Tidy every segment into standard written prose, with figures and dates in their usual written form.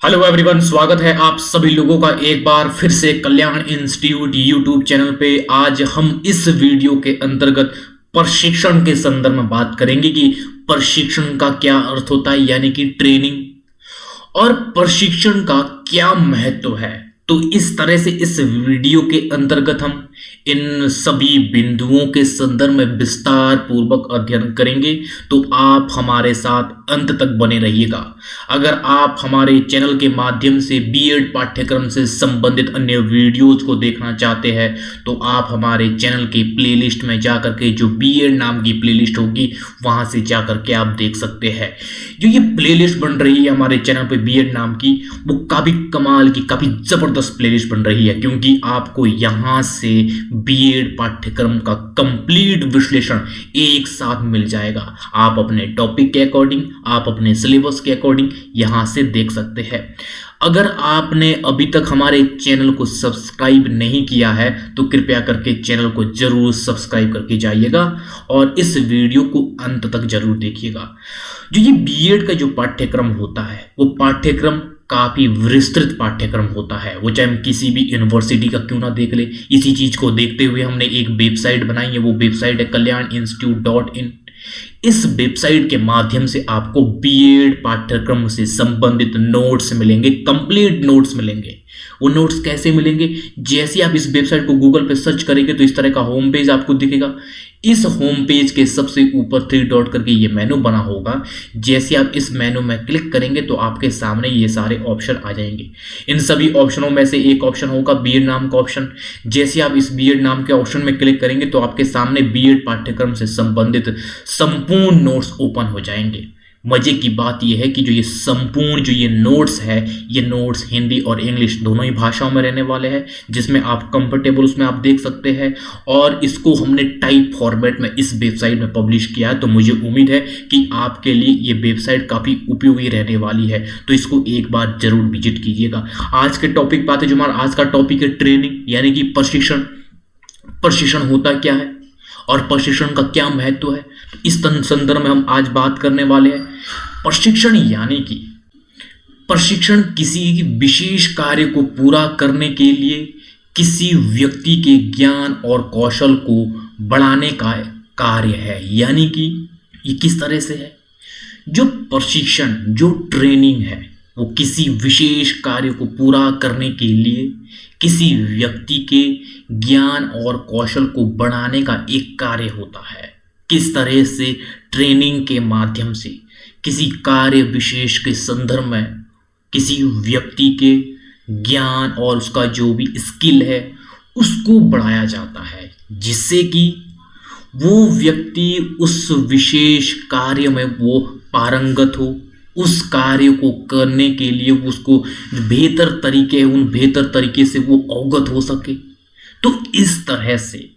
Hello everyone, स्वागत है आप सभी लोगों का एक बार फिर से कल्याण इंस्टीट्यूट यूट्यूब चैनल पे। आज हम इस वीडियो के अंतर्गत प्रशिक्षण के संदर्भ में बात करेंगे कि प्रशिक्षण का क्या अर्थ होता है, यानी कि ट्रेनिंग, और प्रशिक्षण का क्या महत्व है। तो इस तरह से इस वीडियो के अंतर्गत हम इन सभी बिंदुओं के संदर्भ में विस्तार पूर्वक अध्ययन करेंगे। तो आप हमारे साथ अंत तक बने रहिएगा। अगर आप हमारे चैनल के माध्यम से बीएड पाठ्यक्रम से संबंधित अन्य वीडियोज को देखना चाहते हैं तो आप हमारे चैनल के प्लेलिस्ट में जाकर के जो बीएड नाम की प्लेलिस्ट होगी वहां से जाकर के आप देख सकते हैं। जो ये प्लेलिस्ट बन रही है हमारे चैनल पे बीएड नाम की, वो काफी कमाल की, काफी जबरदस्त प्लेलिस्ट बन रही है, क्योंकि आपको यहां से बीएड पाठ्यक्रम का कंप्लीट विश्लेषण एक साथ मिल जाएगा। आप अपने टॉपिक के अकॉर्डिंग, आप अपने सिलेबस के अकॉर्डिंग यहां से देख सकते हैं। अगर आपने अभी तक हमारे चैनल को सब्सक्राइब नहीं किया है तो कृपया करके चैनल को जरूर सब्सक्राइब करके जाइएगा और इस वीडियो को अंत तक जरूर देखिएगा। जो ये बीएड का जो पाठ्यक्रम होता है वो पाठ्यक्रम काफी विस्तृत पाठ्यक्रम होता है। वो चाहे हम किसी भी यूनिवर्सिटी का क्यों ना देख ले, इसी चीज को देखते हुए हमने एक वेबसाइट बनाई है। वो वेबसाइट है kalyaninstitute.in। इस वेबसाइट के माध्यम से आपको बीएड पाठ्यक्रम से संबंधित नोट्स मिलेंगे, कंप्लीट नोट्स मिलेंगे। वो नोट्स कैसे मिलेंगे? जैसे आप इस वेबसाइट को गूगल पे सर्च करेंगे तो इस तरह का होम पेज आपको दिखेगा। इस होम पेज के सबसे ऊपर 3 डॉट करके ये मेनू बना होगा। जैसे आप इस मेनू में क्लिक करेंगे तो आपके सामने ये सारे ऑप्शन आ जाएंगे। इन सभी ऑप्शनों में से एक ऑप्शन होगा बीएड नाम का ऑप्शन। जैसे आप इस बीएड नाम के ऑप्शन में क्लिक करेंगे तो आपके सामने बीएड पाठ्यक्रम से संबंधित संपूर्ण नोट्स ओपन हो जाएंगे। मजे की बात यह है कि जो ये संपूर्ण जो ये नोट्स है, ये नोट्स हिंदी और इंग्लिश दोनों ही भाषाओं में रहने वाले हैं, जिसमें आप कंफर्टेबल उसमें आप देख सकते हैं। और इसको हमने टाइप फॉर्मेट में इस वेबसाइट में पब्लिश किया है, तो मुझे उम्मीद है कि आपके लिए ये वेबसाइट काफ़ी उपयोगी रहने वाली है। तो इसको एक बार जरूर विजिट कीजिएगा। आज के टॉपिक पे आते हैं। जो हमारा आज का टॉपिक है ट्रेनिंग, यानी कि प्रशिक्षण। प्रशिक्षण होता क्या है और प्रशिक्षण का क्या महत्व है, तो इस संदर्भ में हम आज बात करने वाले हैं। प्रशिक्षण यानी कि प्रशिक्षण किसी विशेष कार्य को पूरा करने के लिए किसी व्यक्ति के ज्ञान और कौशल को बढ़ाने का कार्य है। यानी कि ये किस तरह से है? जो प्रशिक्षण, जो ट्रेनिंग है, वो किसी विशेष कार्य को पूरा करने के लिए किसी व्यक्ति के ज्ञान और कौशल को बढ़ाने का एक कार्य होता है। किस तरह से ट्रेनिंग के माध्यम से किसी कार्य विशेष के संदर्भ में किसी व्यक्ति के ज्ञान और उसका जो भी स्किल है उसको बढ़ाया जाता है, जिससे कि वो व्यक्ति उस विशेष कार्य में वो पारंगत हो, उस कार्य को करने के लिए उसको बेहतर तरीके, उन बेहतर तरीके से वो अवगत हो सके। तो इस तरह से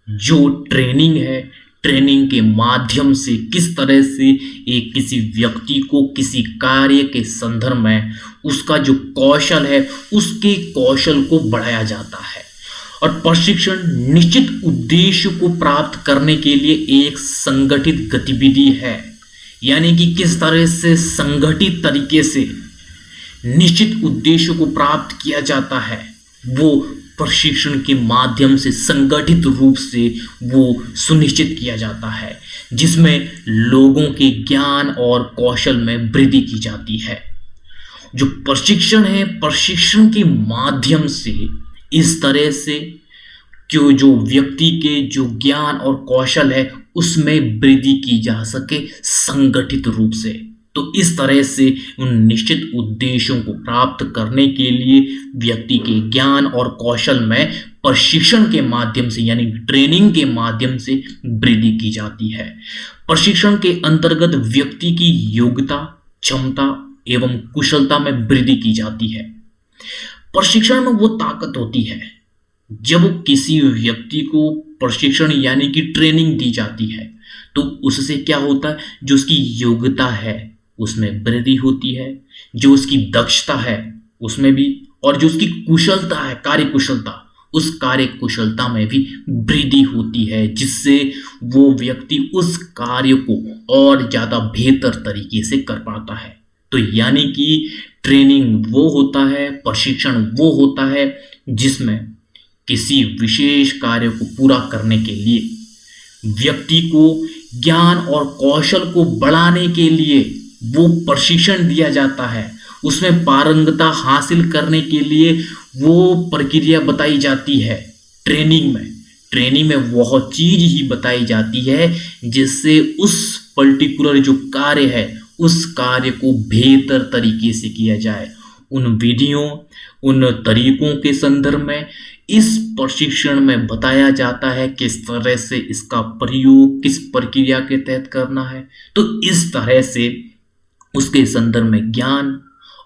जो ट्रेनिंग है, ट्रेनिंग के माध्यम से किस तरह से एक किसी व्यक्ति को किसी कार्य के संदर्भ में उसका जो कौशल है, उसके कौशल को बढ़ाया जाता है। और प्रशिक्षण निश्चित उद्देश्य को प्राप्त करने के लिए एक संगठित गतिविधि है। यानी कि किस तरह से संगठित तरीके से निश्चित उद्देश्य को प्राप्त किया जाता है, वो प्रशिक्षण के माध्यम से संगठित रूप से वो सुनिश्चित किया जाता है, जिसमें लोगों के ज्ञान और कौशल में वृद्धि की जाती है। जो प्रशिक्षण है, प्रशिक्षण के माध्यम से इस तरह से क्यों जो व्यक्ति के जो ज्ञान और कौशल है उसमें वृद्धि की जा सके संगठित रूप से। तो इस तरह से उन निश्चित उद्देश्यों को प्राप्त करने के लिए व्यक्ति के ज्ञान और कौशल में प्रशिक्षण के माध्यम से, यानी ट्रेनिंग के माध्यम से वृद्धि की जाती है। प्रशिक्षण के अंतर्गत व्यक्ति की योग्यता, क्षमता एवं कुशलता में वृद्धि की जाती है। प्रशिक्षण में वो ताकत होती है जब किसी व्यक्ति को प्रशिक्षण यानी कि ट्रेनिंग दी जाती है तो उससे क्या होता है, जो उसकी योग्यता है उसमें वृद्धि होती है, जो उसकी दक्षता है उसमें भी, और जो उसकी कुशलता है, कार्य कुशलता, उस कार्य कुशलता में भी वृद्धि होती है, जिससे वो व्यक्ति उस कार्य को और ज्यादा बेहतर तरीके से कर पाता है। तो यानी कि ट्रेनिंग वो होता है, प्रशिक्षण वो होता है जिसमें किसी विशेष कार्य को पूरा करने के लिए व्यक्ति को ज्ञान और कौशल को बढ़ाने के लिए वो प्रशिक्षण दिया जाता है, उसमें पारंगतता हासिल करने के लिए वो प्रक्रिया बताई जाती है। ट्रेनिंग में वह चीज ही बताई जाती है जिससे उस पर्टिकुलर जो कार्य है उस कार्य को बेहतर तरीके से किया जाए। उन विधियों, उन तरीकों के संदर्भ में इस प्रशिक्षण में बताया जाता है किस तरह से इसका प्रयोग किस प्रक्रिया के तहत करना है। तो इस तरह से उसके संदर्भ में ज्ञान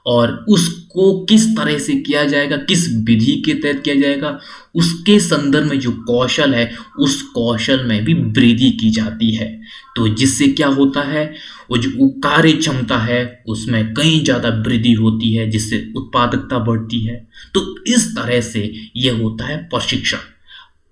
और उसको किस तरह से किया जाएगा, किस विधि के तहत किया जाएगा, उसके संदर्भ में जो कौशल है उस कौशल में भी वृद्धि की जाती है। तो जिससे क्या होता है, वो जो कार्य क्षमता है उसमें कहीं ज़्यादा वृद्धि होती है, जिससे उत्पादकता बढ़ती है। तो इस तरह से ये होता है प्रशिक्षण।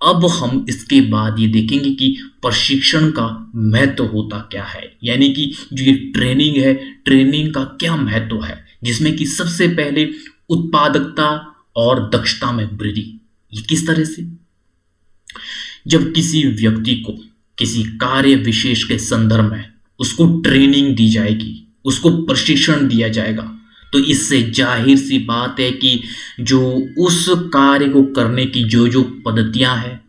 अब हम इसके बाद ये देखेंगे कि प्रशिक्षण का महत्व होता क्या है, यानी कि जो ये ट्रेनिंग है, ट्रेनिंग का क्या महत्व है, जिसमें कि सबसे पहले उत्पादकता और दक्षता में वृद्धि। ये किस तरह से, जब किसी व्यक्ति को किसी कार्य विशेष के संदर्भ में उसको ट्रेनिंग दी जाएगी, उसको प्रशिक्षण दिया जाएगा, तो इससे जाहिर सी बात है कि जो उस कार्य को करने की जो जो पद्धतियां हैं,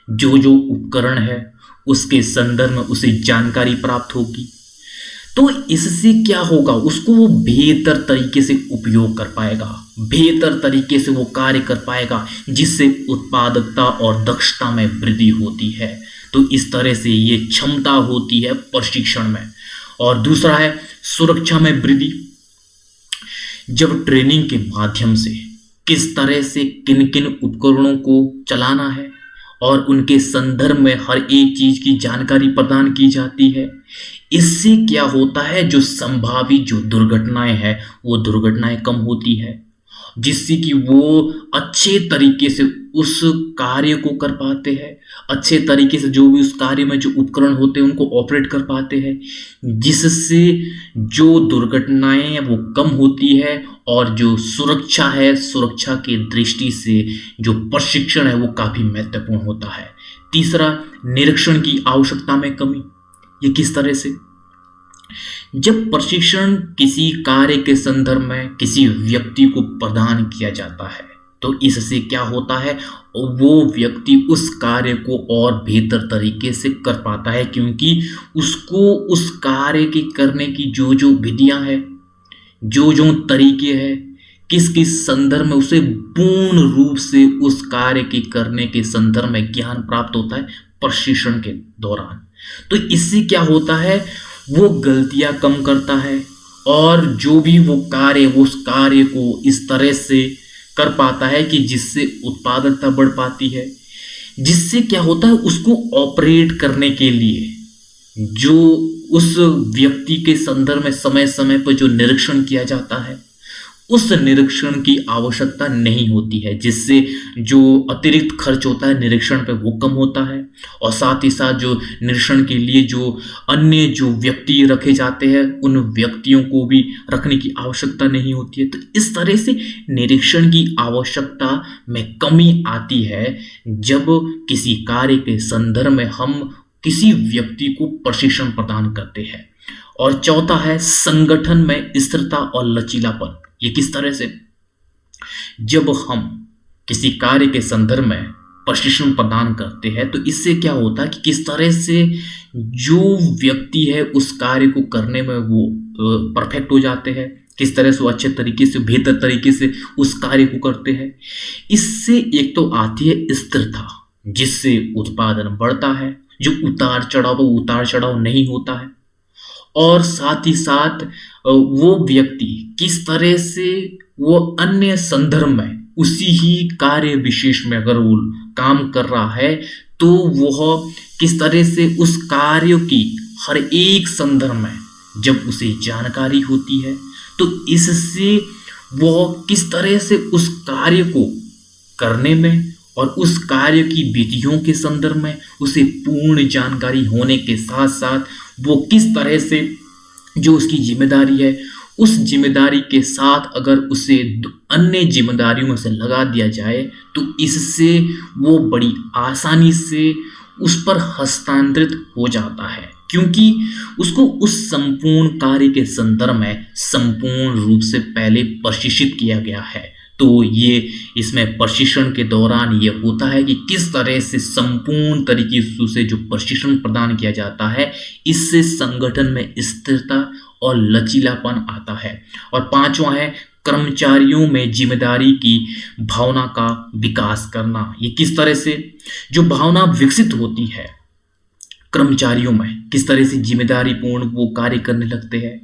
जो जो उपकरण है, उसके संदर्भ में उसे जानकारी प्राप्त होगी। तो इससे क्या होगा, उसको वो बेहतर तरीके से उपयोग कर पाएगा, बेहतर तरीके से वो कार्य कर पाएगा, जिससे उत्पादकता और दक्षता में वृद्धि होती है। तो इस तरह से ये क्षमता होती है प्रशिक्षण में। और दूसरा है सुरक्षा में वृद्धि। जब ट्रेनिंग के माध्यम से किस तरह से किन किन उपकरणों को चलाना है और उनके संदर्भ में हर एक चीज की जानकारी प्रदान की जाती है, इससे क्या होता है, जो संभावित जो दुर्घटनाएं हैं वो दुर्घटनाएं कम होती है, जिससे कि वो अच्छे तरीके से उस कार्य को कर पाते हैं, अच्छे तरीके से जो भी उस कार्य में जो उपकरण होते हैं उनको ऑपरेट कर पाते हैं, जिससे जो दुर्घटनाएं हैं वो कम होती है। और जो सुरक्षा है, सुरक्षा की दृष्टि से जो प्रशिक्षण है वो काफी महत्वपूर्ण होता है। तीसरा, निरीक्षण की आवश्यकता में कमी। ये किस तरह से, जब प्रशिक्षण किसी कार्य के संदर्भ में किसी व्यक्ति को प्रदान किया जाता है तो इससे क्या होता है, वो व्यक्ति उस कार्य को और बेहतर तरीके से कर पाता है, क्योंकि उसको उस कार्य के करने की जो जो विधियां हैं, जो जो तरीके हैं, किस किस संदर्भ में उसे पूर्ण रूप से उस कार्य के करने के संदर्भ में ज्ञान प्राप्त होता है प्रशिक्षण के दौरान। तो इससे क्या होता है, वो गलतियां कम करता है और जो भी वो कार्य, वो उस कार्य को इस तरह से कर पाता है कि जिससे उत्पादकता बढ़ पाती है, जिससे क्या होता है, उसको ऑपरेट करने के लिए जो उस व्यक्ति के संदर्भ में समय समय पर जो निरीक्षण किया जाता है उस निरीक्षण की आवश्यकता नहीं होती है, जिससे जो अतिरिक्त खर्च होता है निरीक्षण पे वो कम होता है। और साथ ही साथ जो निरीक्षण के लिए जो अन्य जो व्यक्ति रखे जाते हैं उन व्यक्तियों को भी रखने की आवश्यकता नहीं होती है। तो इस तरह से निरीक्षण की आवश्यकता में कमी आती है जब किसी कार्य के संदर्भ में हम किसी व्यक्ति को प्रशिक्षण प्रदान करते हैं। और चौथा है संगठन में स्थिरता और लचीलापन। ये किस तरह से, जब हम किसी कार्य के संदर्भ में प्रशिक्षण प्रदान करते हैं तो इससे क्या होता है कि किस तरह से जो व्यक्ति है उस कार्य को करने में वो परफेक्ट हो जाते हैं, किस तरह से वो अच्छे तरीके से बेहतर तरीके से उस कार्य को करते हैं। इससे एक तो आती है स्थिरता, जिससे उत्पादन बढ़ता है, जो उतार चढ़ाव नहीं होता है। और साथ ही साथ वो व्यक्ति किस तरह से वो अन्य संदर्भ में उसी ही कार्य विशेष में अगर वो काम कर रहा है तो वह किस तरह से उस कार्य की हर एक संदर्भ में जब उसे जानकारी होती है तो इससे वह किस तरह से उस कार्य को करने में और उस कार्य की विधियों के संदर्भ में उसे पूर्ण जानकारी होने के साथ साथ वो किस तरह से जो उसकी जिम्मेदारी है उस जिम्मेदारी के साथ अगर उसे अन्य जिम्मेदारियों में से लगा दिया जाए तो इससे वो बड़ी आसानी से उस पर हस्तांतरित हो जाता है, क्योंकि उसको उस संपूर्ण कार्य के संदर्भ में संपूर्ण रूप से पहले प्रशिक्षित किया गया है। तो ये इसमें प्रशिक्षण के दौरान ये होता है कि किस तरह से संपूर्ण तरीके से जो प्रशिक्षण प्रदान किया जाता है, इससे संगठन में स्थिरता और लचीलापन आता है। और पांचवा है कर्मचारियों में जिम्मेदारी की भावना का विकास करना। ये किस तरह से जो भावना विकसित होती है कर्मचारियों में, किस तरह से जिम्मेदारी पूर्ण वो कार्य करने लगते हैं।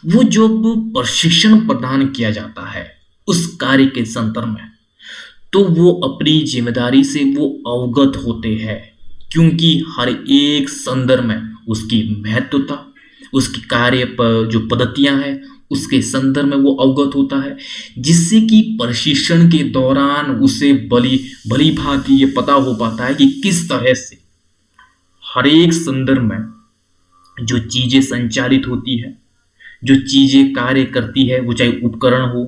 वो जो प्रशिक्षण प्रदान किया जाता है उस कार्य के संदर्भ में, तो वो अपनी जिम्मेदारी से वो अवगत होते हैं, क्योंकि हर एक संदर्भ में उसकी महत्वता, उसकी कार्य पर जो पद्धतियां हैं उसके संदर्भ में वो अवगत होता है, जिससे कि प्रशिक्षण के दौरान उसे भली भांति ये पता हो पाता है कि किस तरह से हर एक संदर्भ में जो चीजें संचालित होती है, जो चीजें कार्य करती है, वो चाहे उपकरण हो,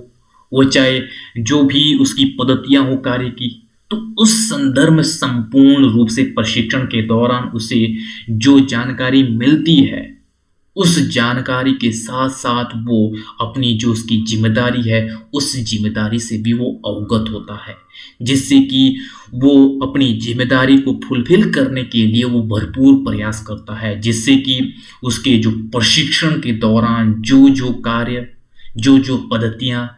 वो चाहे जो भी उसकी पद्धतियां हो कार्य की, तो उस संदर्भ में संपूर्ण रूप से प्रशिक्षण के दौरान उसे जो जानकारी मिलती है उस जानकारी के साथ साथ वो अपनी जो उसकी जिम्मेदारी है उस जिम्मेदारी से भी वो अवगत होता है, जिससे कि वो अपनी जिम्मेदारी को फुलफिल करने के लिए वो भरपूर प्रयास करता है, जिससे कि उसके जो प्रशिक्षण के दौरान जो जो कार्य, जो जो पद्धतियाँ,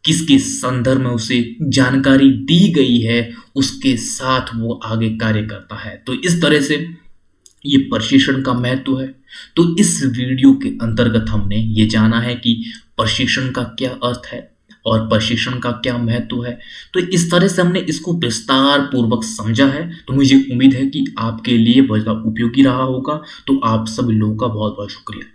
किसके संदर्भ में उसे जानकारी दी गई है उसके साथ वो आगे कार्य करता है। तो इस तरह से ये प्रशिक्षण का महत्व है। तो इस वीडियो के अंतर्गत हमने ये जाना है कि प्रशिक्षण का क्या अर्थ है और प्रशिक्षण का क्या महत्व है। तो इस तरह से हमने इसको विस्तार पूर्वक समझा है, तो मुझे उम्मीद है कि आपके लिए बहुत उपयोगी रहा होगा। तो आप सभी लोगों का बहुत बहुत शुक्रिया।